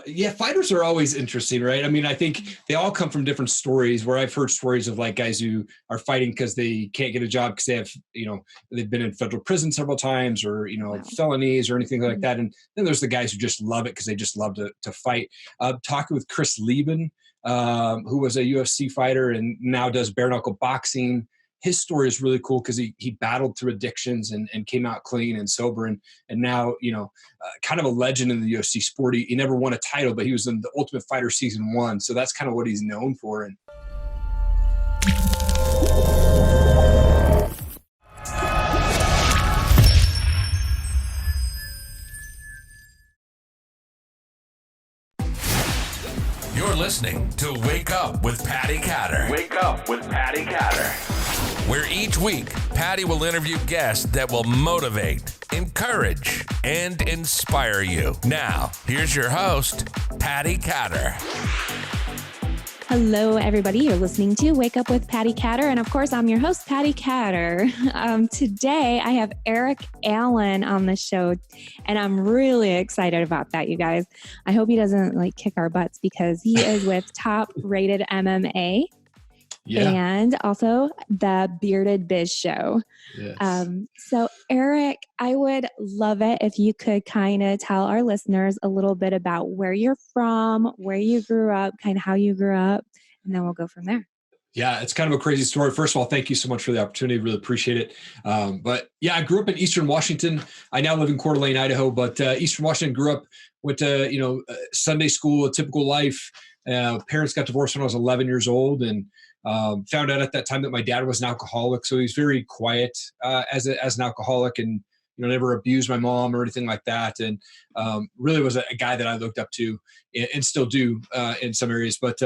Yeah, fighters are always interesting, right? I mean, I think they all come from different stories where I've heard stories of like guys who are fighting because they can't get a job because they have, they've been in federal prison several times or, Wow. felonies or anything like Mhm. that. And then there's the guys who just love it because they just love to fight. Talking with Chris Lieben, who was a UFC fighter and now does bare knuckle boxing. His story is really cool because he battled through addictions and came out clean and sober. And now, kind of a legend in the UFC sport. He never won a title, but he was in the Ultimate Fighter season 1. So that's kind of what he's known for. And You're listening to Wake Up with Patti Katter. Wake Up with Patti Katter. Where each week, Patti will interview guests that will motivate, encourage, and inspire you. Now, here's your host, Patti Katter. Hello, everybody. You're listening to Wake Up with Patti Katter. And of course, I'm your host, Patti Katter. Today, I have Erik Allen on the show, and I'm really excited about that, you guys. I hope he doesn't kick our butts because he is with Top Rated MMA. yeah. And also the Bearded Biz Show. Yes. So Erik, I would love it if you could kind of tell our listeners a little bit about where you're from, where you grew up, kind of how you grew up, and then we'll go from there. Yeah, it's kind of a crazy story. First of all, thank you so much for the opportunity. Really appreciate it. But yeah, I grew up in Eastern Washington. I now live in Coeur d'Alene, Idaho, but Eastern Washington, grew up, went to, Sunday school, a typical life. Parents got divorced when I was 11 years old and found out at that time that my dad was an alcoholic. So he was very quiet as an alcoholic and, never abused my mom or anything like that. And really was a guy that I looked up to and still do in some areas. But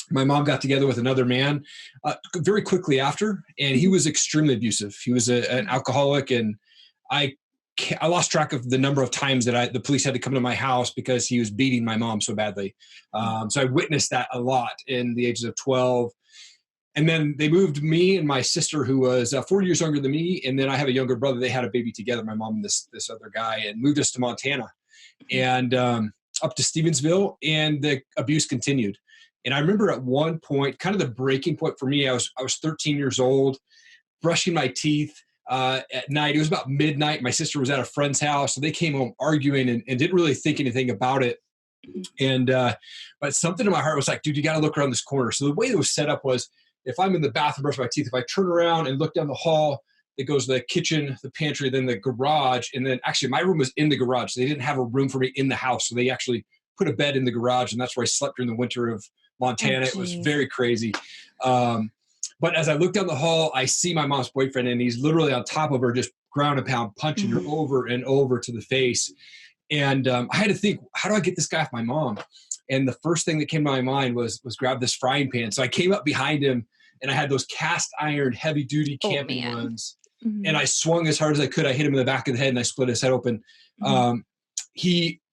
my mom got together with another man very quickly after, and he was extremely abusive. He was an alcoholic, and I lost track of the number of times that the police had to come to my house because he was beating my mom so badly. So I witnessed that a lot in the ages of 12. And then they moved me and my sister, who was 4 years younger than me, and then I have a younger brother. They had a baby together, my mom and this other guy, and moved us to Montana and up to Stevensville, and the abuse continued. And I remember at one point, kind of the breaking point for me, I was 13 years old, brushing my teeth at night. It was about midnight. My sister was at a friend's house, so they came home arguing and didn't really think anything about it. And but something in my heart was like, dude, you got to look around this corner. So the way it was set up was, if I'm in the bathroom brushing my teeth, if I turn around and look down the hall, it goes to the kitchen, the pantry, then the garage. And then actually my room was in the garage. They didn't have a room for me in the house. So they actually put a bed in the garage, and that's where I slept during the winter of Montana. It was very crazy. But as I look down the hall, I see my mom's boyfriend, and he's literally on top of her, just ground and pound, punching her over and over to the face. And I had to think, how do I get this guy off my mom? And the first thing that came to my mind was grab this frying pan. So I came up behind him, and I had those cast iron, heavy duty camping ones. And I swung as hard as I could. I hit him in the back of the head, and I split his head open.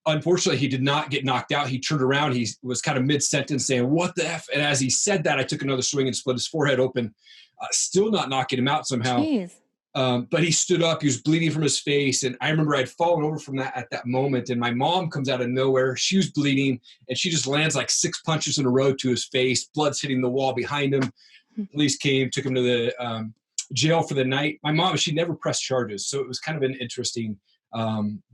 Unfortunately, he did not get knocked out. He turned around. He was kind of mid-sentence saying, "What the F?" And as he said that, I took another swing and split his forehead open, still not knocking him out somehow. But he stood up. He was bleeding from his face. And I remember I'd fallen over from that at that moment. And my mom comes out of nowhere. She was bleeding, and she just lands like 6 punches in a row to his face. Blood's hitting the wall behind him. Police came, took him to the jail for the night. My mom, she never pressed charges. So it was kind of an interesting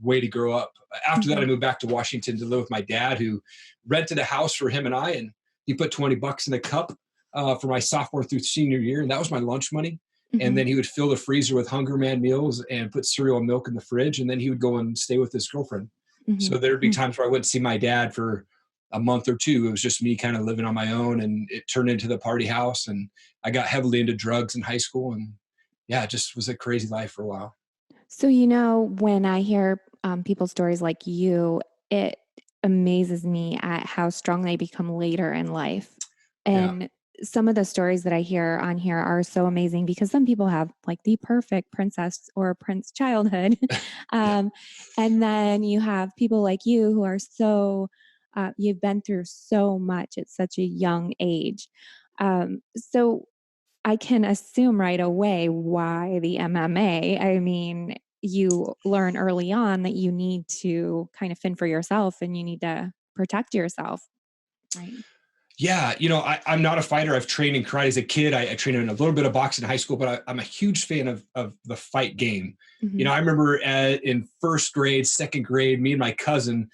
way to grow up. After that, I moved back to Washington to live with my dad, who rented a house for him and I, and he put $20 in a cup for my sophomore through senior year. And that was my lunch money. And then he would fill the freezer with Hunger Man meals and put cereal and milk in the fridge. And then he would go and stay with his girlfriend. So there'd be times where I wouldn't see my dad for a month or two. It was just me kind of living on my own, and it turned into the party house. And I got heavily into drugs in high school, and yeah, it just was a crazy life for a while. So, when I hear people's stories like you, it amazes me at how strong they become later in life. And some of the stories that I hear on here are so amazing because some people have the perfect princess or prince childhood. And then you have people like you who are so, you've been through so much at such a young age. So I can assume right away why the MMA. I mean, you learn early on that you need to kind of fend for yourself and you need to protect yourself. Right. Yeah, I'm not a fighter. I've trained in karate as a kid. I trained in a little bit of boxing in high school, but I'm a huge fan of the fight game. Mm-hmm. I remember in first grade, second grade, me and my cousin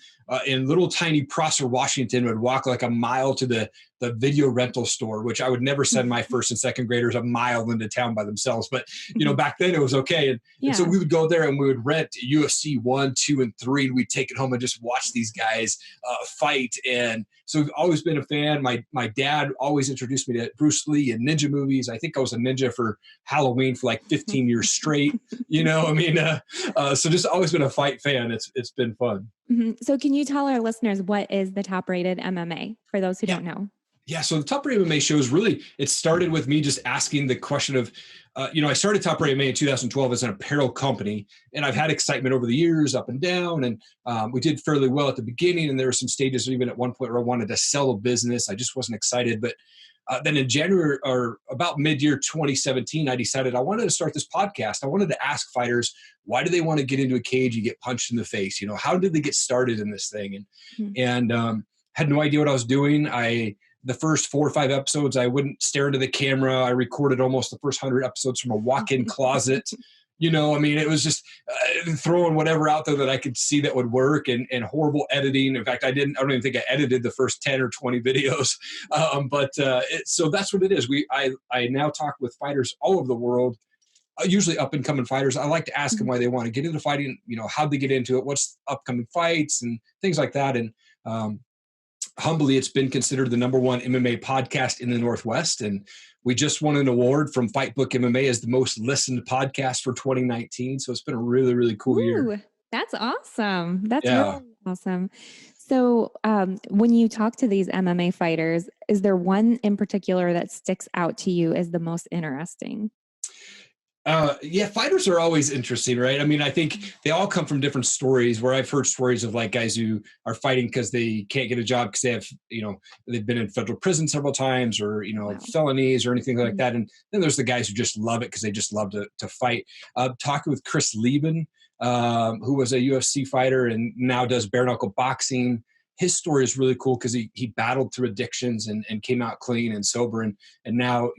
in little tiny Prosser, Washington, would walk like a mile to the video rental store, which I would never send my first and second graders a mile into town by themselves. But, back then it was okay. And so we would go there and we would rent UFC 1, 2, and 3, and we'd take it home and just watch these guys fight. And so I've always been a fan. My dad always introduced me to Bruce Lee and ninja movies. I think I was a ninja for Halloween for like 15 years straight. So just always been a fight fan. It's been fun. Mm-hmm. So can you tell our listeners what is the Top Rated MMA for those who don't know? Yeah. So the Top Rated MMA show is it started with me just asking the question of, I started Top Rated MMA in 2012 as an apparel company, and I've had excitement over the years, up and down. And we did fairly well at the beginning. And there were some stages, even at one point, where I wanted to sell a business. I just wasn't excited. But then in January or about mid-year 2017, I decided I wanted to start this podcast. I wanted to ask fighters, why do they want to get into a cage and get punched in the face? How did they get started in this thing? And had no idea what I was doing. The first 4 or 5 episodes, I wouldn't stare into the camera. I recorded almost the first 100 episodes from a walk-in closet. It was just throwing whatever out there that I could see that would work, and horrible editing. In fact, I don't even think I edited the first 10 or 20 videos. So that's what it is. I now talk with fighters all over the world, usually up and coming fighters. I like to ask them why they want to get into fighting, how'd they get into it, what's upcoming fights and things like that. And, humbly, it's been considered the #1 MMA podcast in the Northwest. And we just won an award from Fight Book MMA as the most listened podcast for 2019. So it's been a really, really cool year. That's awesome. That's really awesome. So when you talk to these MMA fighters, is there one in particular that sticks out to you as the most interesting? Fighters are always interesting, right? I think they all come from different stories, where I've heard stories of like guys who are fighting because they can't get a job because they have, they've been in federal prison several times, or, felonies or anything like that. And then there's the guys who just love it because they just love to fight. Talking with Chris Lieben, who was a UFC fighter and now does bare knuckle boxing. His story is really cool because he battled through addictions and came out clean and sober, and now,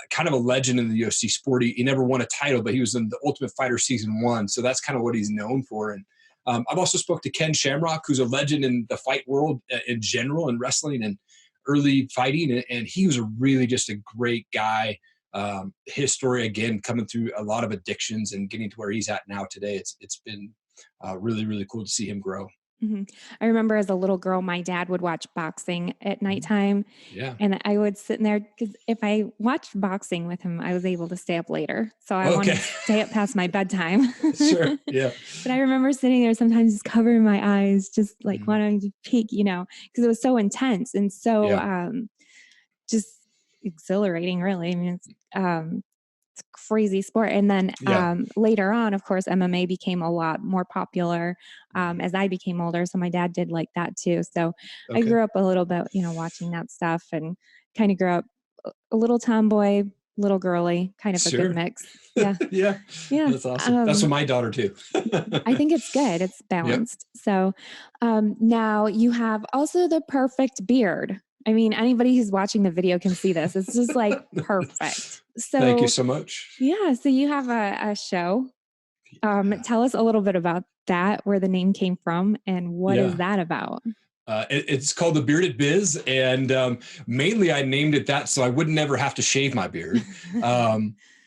kind of a legend in the UFC sport. He never won a title, but he was in the Ultimate Fighter season 1. So that's kind of what he's known for. And I've also spoke to Ken Shamrock, who's a legend in the fight world in general, in wrestling and early fighting. And he was really just a great guy. His story, again, coming through a lot of addictions and getting to where he's at now today. It's been really, really cool to see him grow. Mm-hmm. I remember as a little girl, my dad would watch boxing at nighttime. Yeah. And I would sit in there because if I watched boxing with him, I was able to stay up later. So I wanted to stay up past my bedtime. Sure. Yeah. But I remember sitting there sometimes just covering my eyes, just like wanting to peek, because it was so intense and so just exhilarating, really. It's a crazy sport. And then later on, of course, MMA became a lot more popular as I became older. So my dad did like that too. So I grew up a little bit, watching that stuff, and kind of grew up a little tomboy, little girly, kind of a good mix. Yeah. Yeah. That's awesome. That's what my daughter too. I think it's good. It's balanced. Yep. So now you have also the perfect beard. Anybody who's watching the video can see this. It's just like perfect. So thank you so much. Yeah. So you have a show. Tell us a little bit about that, where the name came from, and what is that about? It's called The Bearded Biz. And mainly I named it that so I would never have to shave my beard.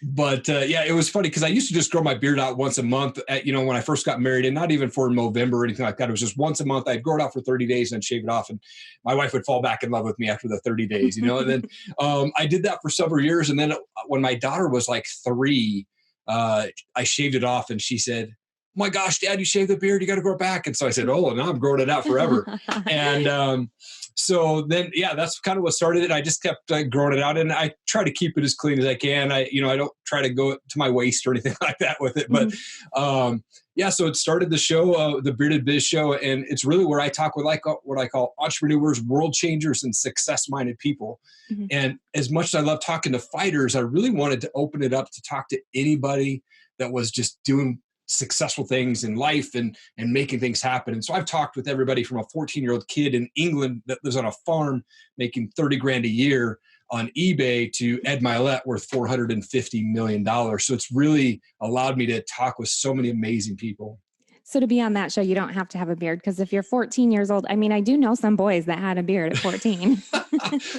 But it was funny because I used to just grow my beard out once a month when I first got married, and not even for November or anything like that. It was just once a month. I'd grow it out for 30 days and then shave it off. And my wife would fall back in love with me after the 30 days, and then I did that for several years. And then when my daughter was like 3, I shaved it off, and she said, "Oh my gosh, Dad, you shaved the beard. You got to grow it back." And so I said, "Oh, now I'm growing it out forever." And so then, that's kind of what started it. I just kept growing it out, and I try to keep it as clean as I can. I don't try to go to my waist or anything like that with it. But so it started the show, the Bearded Biz Show, and it's really where I talk with what I call entrepreneurs, world changers, and success-minded people. Mm-hmm. And as much as I love talking to fighters, I really wanted to open it up to talk to anybody that was just doing successful things in life and making things happen. And so I've talked with everybody from a 14-year-old kid in England that lives on a farm making 30 grand a year on eBay to Ed Milet worth $450 million. So it's really allowed me to talk with so many amazing people. So to be on that show, you don't have to have a beard, because if you're 14 years old, I mean, I do know some boys that had a beard at 14.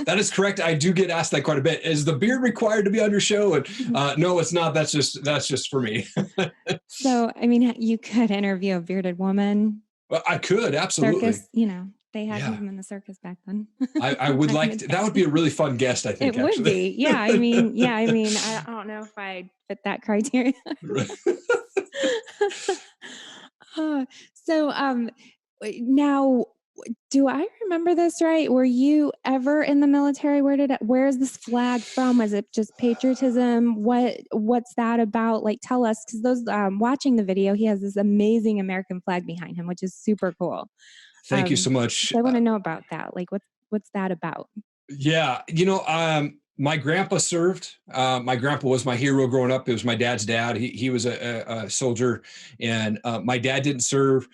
That is correct. I do get asked that quite a bit. Is the beard required to be on your show? And no, it's not. That's just for me. So, I mean, you could interview a bearded woman. Well, I could, absolutely. Circus, they had him in the circus back then. I would like to, that would be a really fun guest, I think. It would be. Yeah. I mean, I don't know if I'd fit that criteria. So now, do I remember this right? Were you ever in the military? Where is this flag from? Is it just patriotism? What's that about? Like, tell us, because those watching the video, he has this amazing American flag behind him, which is super cool. Thank you so much. So I want to know about that. Like, what's that about? Yeah, my grandpa served. My grandpa was my hero growing up. It was my dad's dad. He was a soldier, and my dad didn't serve.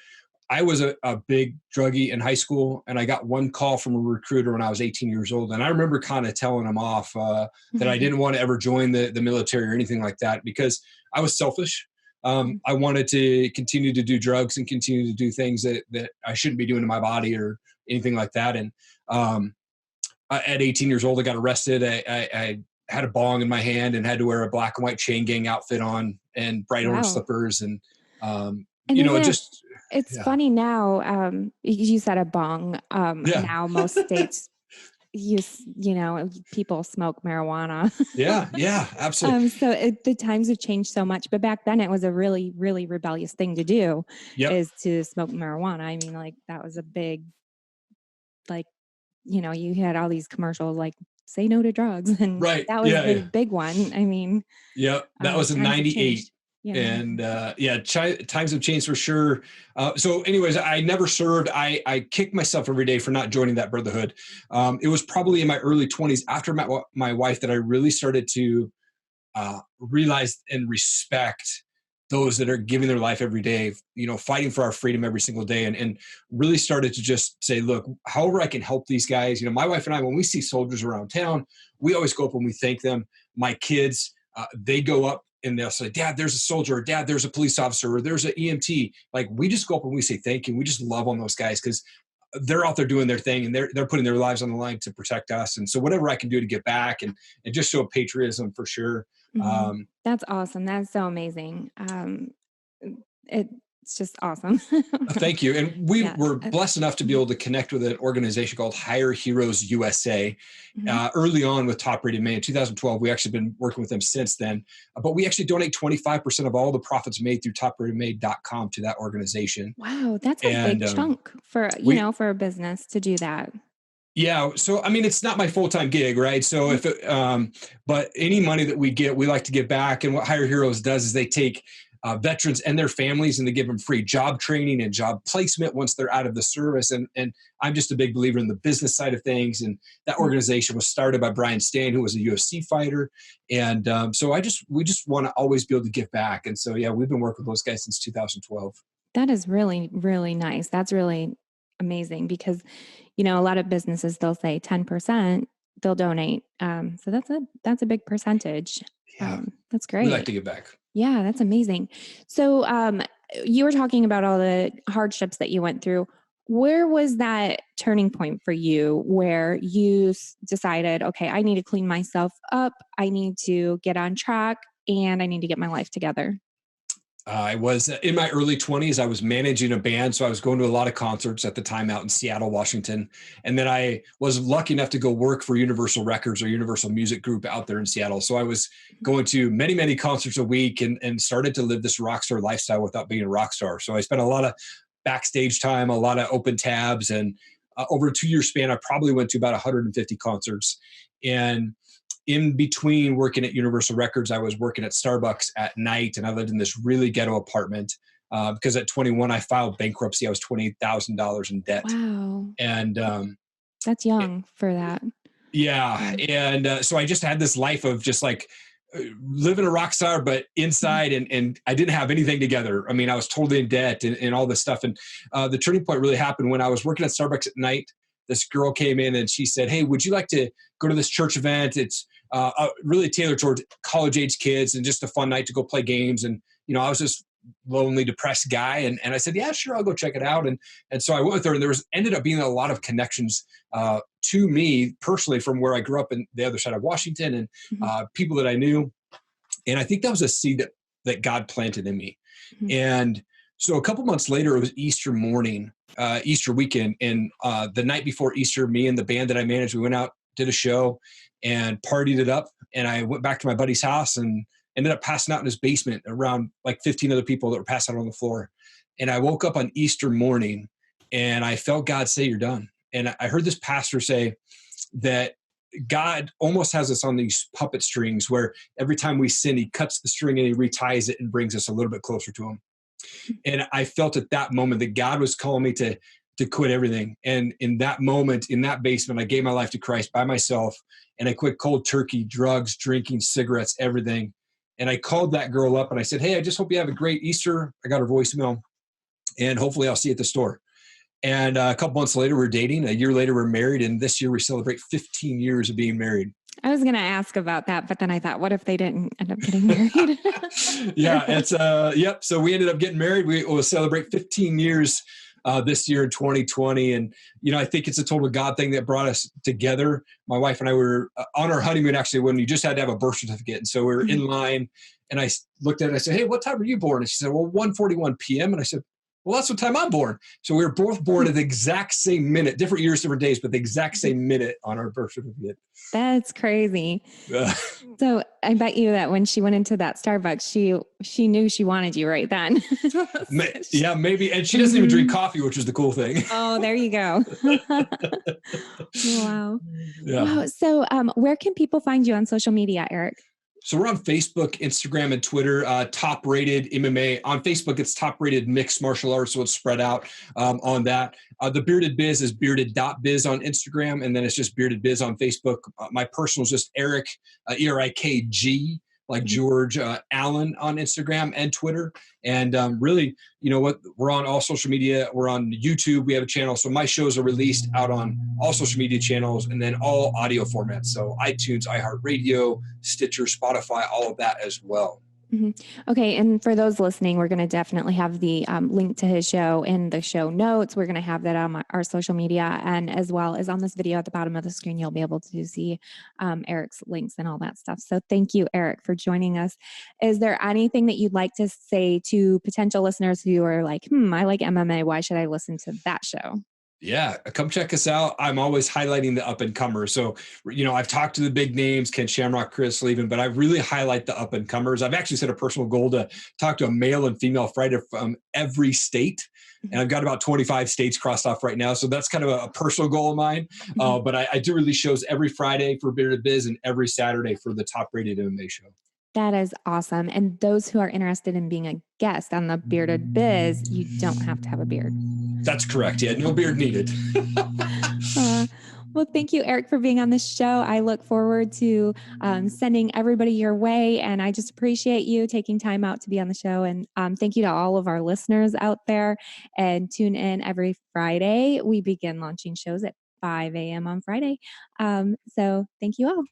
I was a big druggie in high school, and I got one call from a recruiter when I was 18 years old. And I remember kind of telling him off that I didn't want to ever join the military or anything like that, because I was selfish. I wanted to continue to do drugs and continue to do things that I shouldn't be doing to my body or anything like that. And at 18 years old, I got arrested. I had a bong in my hand and had to wear a black and white chain gang outfit on and bright orange slippers. And it's funny now. You said a bong. Now most states people smoke marijuana. Yeah, absolutely. So the times have changed so much, but back then it was a really, really rebellious thing to do, is to smoke marijuana. I mean, like, that was a big, like, you had all these commercials like say no to drugs, and that was the big one. I mean, that was in 98. And times have changed for sure. So anyways, I never served. I kicked myself every day for not joining that brotherhood. It was probably in my early 20s after my wife that I really started to realize and respect those that are giving their life every day, fighting for our freedom every single day, and really started to just say, look, however I can help these guys. My wife and I, when we see soldiers around town, we always go up and we thank them. My kids, they go up and they'll say, Dad, there's a soldier, or Dad, there's a police officer, or there's an EMT. Like, we just go up and we say thank you. We just love on those guys because they're out there doing their thing, and they're putting their lives on the line to protect us. And so whatever I can do to get back and just show patriotism for sure. Mm-hmm. That's awesome. That's so amazing. It's just awesome. Thank you. And we were blessed enough to be able to connect with an organization called Hire Heroes USA early on with Top Rated MMA in 2012. We actually been working with them since then, but we actually donate 25% of all the profits made through topratedmma.com to that organization. Wow. That's a big chunk for, for a business to do that. Yeah. So, I mean, it's not my full-time gig, right? So but any money that we get, we like to give back. And what Hire Heroes does is they take veterans and their families, and they give them free job training and job placement once they're out of the service. And I'm just a big believer in the business side of things. And that organization was started by Brian Stan, who was a UFC fighter. And so we just want to always be able to give back. And so, we've been working with those guys since 2012. That is really, really nice. That's really amazing because, a lot of businesses, they'll say 10% they'll donate. So that's a big percentage. Yeah. That's great. We like to give back. Yeah, that's amazing. So you were talking about all the hardships that you went through. Where was that turning point for you where you decided, okay, I need to clean myself up, I need to get on track, and I need to get my life together? I was in my early 20s. I was managing a band. So I was going to a lot of concerts at the time out in Seattle, Washington. And then I was lucky enough to go work for Universal Records or Universal Music Group out there in Seattle. So I was going to many, many concerts a week and started to live this rock star lifestyle without being a rock star. So I spent a lot of backstage time, a lot of open tabs. And over a 2-year span, I probably went to about 150 concerts. And in between working at Universal Records, I was working at Starbucks at night, and I lived in this really ghetto apartment because at 21, I filed bankruptcy. I was $28,000 in debt. Wow. And that's young for that. Yeah. And so I just had this life of just like living a rock star, but inside, and I didn't have anything together. I mean, I was totally in debt and all this stuff. And the turning point really happened when I was working at Starbucks at night. This girl came in and she said, "Hey, would you like to go to this church event? It's really tailored towards college age kids and just a fun night to go play games." And, I was this lonely, depressed guy. And I said, "Yeah, sure. I'll go check it out." And so I went with her, and there ended up being a lot of connections to me personally from where I grew up in the other side of Washington, and people that I knew. And I think that was a seed that God planted in me. Mm-hmm. And so a couple months later, it was Easter morning, Easter weekend. And the night before Easter, me and the band that I managed, we went out, did a show, and partied it up. And I went back to my buddy's house and ended up passing out in his basement around like 15 other people that were passed out on the floor. And I woke up on Easter morning and I felt God say, "You're done." And I heard this pastor say that God almost has us on these puppet strings where every time we sin, he cuts the string and he reties it and brings us a little bit closer to him. And I felt at that moment that God was calling me to quit everything. And in that moment, in that basement, I gave my life to Christ by myself, and I quit cold turkey, drugs, drinking, cigarettes, everything. And I called that girl up and I said, "Hey, I just hope you have a great Easter." I got her voicemail, and hopefully I'll see you at the store. And a couple months later, we're dating. A year later, we're married. And this year we celebrate 15 years of being married. I was going to ask about that, but then I thought, what if they didn't end up getting married? Yeah, it's yep. So we ended up getting married. We will celebrate 15 years this year in 2020. And, I think it's a total God thing that brought us together. My wife and I were on our honeymoon, actually, when you just had to have a birth certificate. And so we were in line, and I looked at it and I said, "Hey, what time were you born?" And she said, "Well, 1:41 p.m. And I said, "Well, that's what time I'm born." So we were both born at the exact same minute, different years, different days, but the exact same minute on our birth certificate. That's crazy. So I bet you that when she went into that Starbucks, she knew she wanted you right then. Yeah, maybe. And she doesn't even drink coffee, which is the cool thing. Oh, there you go. Wow. Yeah. Wow. So where can people find you on social media, Erik? So we're on Facebook, Instagram, and Twitter, Top Rated MMA. On Facebook, it's Top Rated Mixed Martial Arts, so it's spread out on that. The Bearded Biz is bearded.biz on Instagram, and then it's just Bearded Biz on Facebook. My personal is just Erik, ERIKG, like George Allen on Instagram and Twitter. And really, we're on all social media. We're on YouTube. We have a channel. So my shows are released out on all social media channels and then all audio formats. So iTunes, iHeartRadio, Stitcher, Spotify, all of that as well. Mm-hmm. Okay. And for those listening, we're going to definitely have the link to his show in the show notes. We're going to have that on our social media, and as well as on this video at the bottom of the screen, you'll be able to see Erik's links and all that stuff. So thank you, Erik, for joining us. Is there anything that you'd like to say to potential listeners who are like, I like MMA. Why should I listen to that show? Yeah, come check us out. I'm always highlighting the up and comers. So, I've talked to the big names, Ken Shamrock, Chris Levin, but I really highlight the up and comers. I've actually set a personal goal to talk to a male and female fighter from every state. And I've got about 25 states crossed off right now. So that's kind of a personal goal of mine. But I do release shows every Friday for Bearded Biz and every Saturday for the Top Rated MMA show. That is awesome. And those who are interested in being a guest on the Bearded Biz, you don't have to have a beard. That's correct. Yeah, no beard needed. Well, thank you, Erik, for being on the show. I look forward to sending everybody your way. And I just appreciate you taking time out to be on the show. And thank you to all of our listeners out there. And tune in every Friday. We begin launching shows at 5 a.m. on Friday. So thank you all.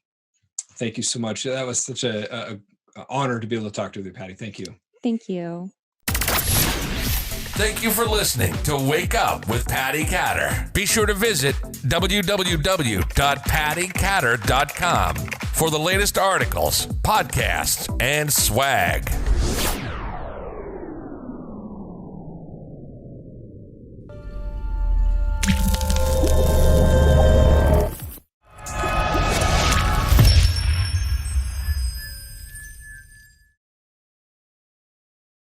Thank you so much. That was such an honor to be able to talk to you, Patti. Thank you. Thank you. Thank you for listening to Wake Up with Patti Katter. Be sure to visit www.pattikatter.com for the latest articles, podcasts, and swag.